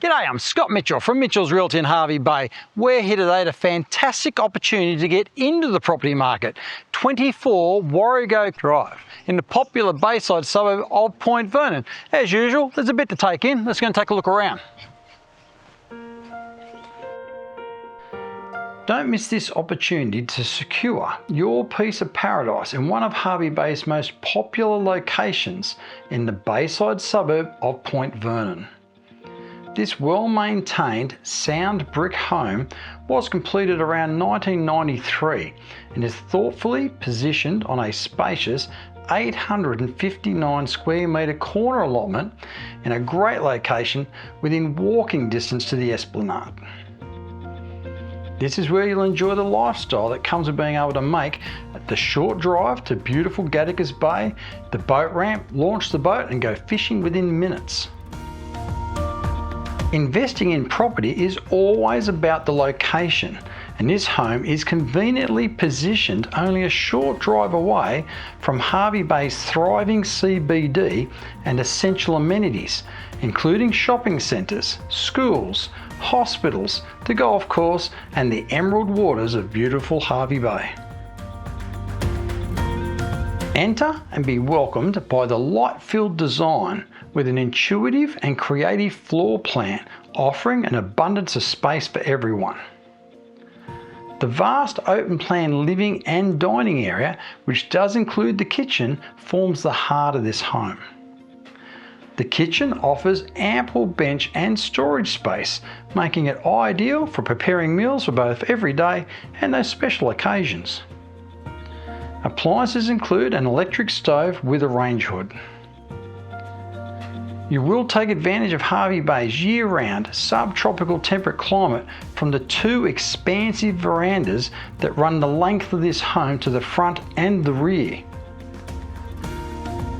G'day, I'm Scott Mitchell from Mitchell's Realty in Hervey Bay. We're here today at a fantastic opportunity to get into the property market. 24 Warrego Drive in the popular bayside suburb of Point Vernon. As usual, there's a bit to take in. Let's go and take a look around. Don't miss this opportunity to secure your piece of paradise in one of Hervey Bay's most popular locations in the bayside suburb of Point Vernon. This well-maintained, sound brick home was completed around 1993 and is thoughtfully positioned on a spacious 859 square metre corner allotment in a great location within walking distance to the Esplanade. This is where you'll enjoy the lifestyle that comes with being able to make the short drive to beautiful Gatakers Bay, the boat ramp, launch the boat and go fishing within minutes. Investing in property is always about the location, and this home is conveniently positioned only a short drive away from Hervey Bay's thriving CBD and essential amenities, including shopping centres, schools, hospitals, the golf course and the emerald waters of beautiful Hervey Bay. Enter and be welcomed by the light-filled design with an intuitive and creative floor plan offering an abundance of space for everyone. The vast open plan living and dining area, which does include the kitchen, forms the heart of this home. The kitchen offers ample bench and storage space, making it ideal for preparing meals for both everyday and those special occasions. Appliances include an electric stove with a range hood. You will take advantage of Hervey Bay's year-round subtropical temperate climate from the two expansive verandas that run the length of this home to the front and the rear.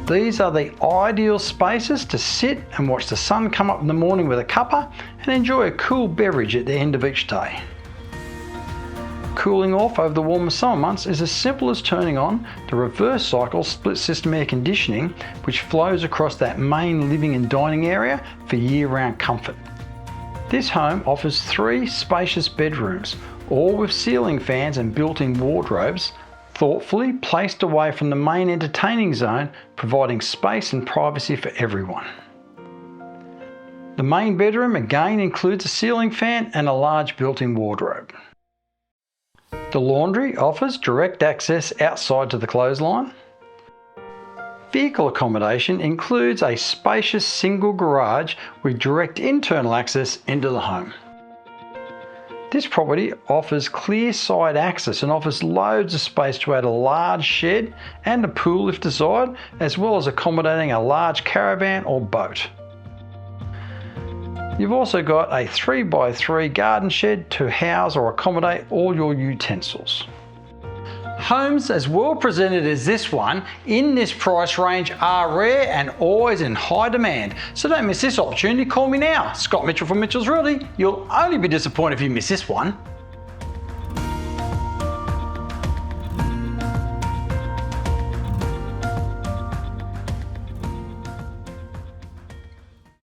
These are the ideal spaces to sit and watch the sun come up in the morning with a cuppa and enjoy a cool beverage at the end of each day. Cooling off over the warmer summer months is as simple as turning on the reverse cycle split system air conditioning, which flows across that main living and dining area for year-round comfort. This home offers 3 spacious bedrooms, all with ceiling fans and built-in wardrobes, thoughtfully placed away from the main entertaining zone, providing space and privacy for everyone. The main bedroom again includes a ceiling fan and a large built-in wardrobe. The laundry offers direct access outside to the clothesline. Vehicle accommodation includes a spacious single garage with direct internal access into the home. This property offers clear side access and offers loads of space to add a large shed and a pool if desired, as well as accommodating a large caravan or boat. You've also got a 3x3 garden shed to house or accommodate all your utensils. Homes as well presented as this one in this price range are rare and always in high demand. So don't miss this opportunity. Call me now, Scott Mitchell from Mitchell's Realty. You'll only be disappointed if you miss this one.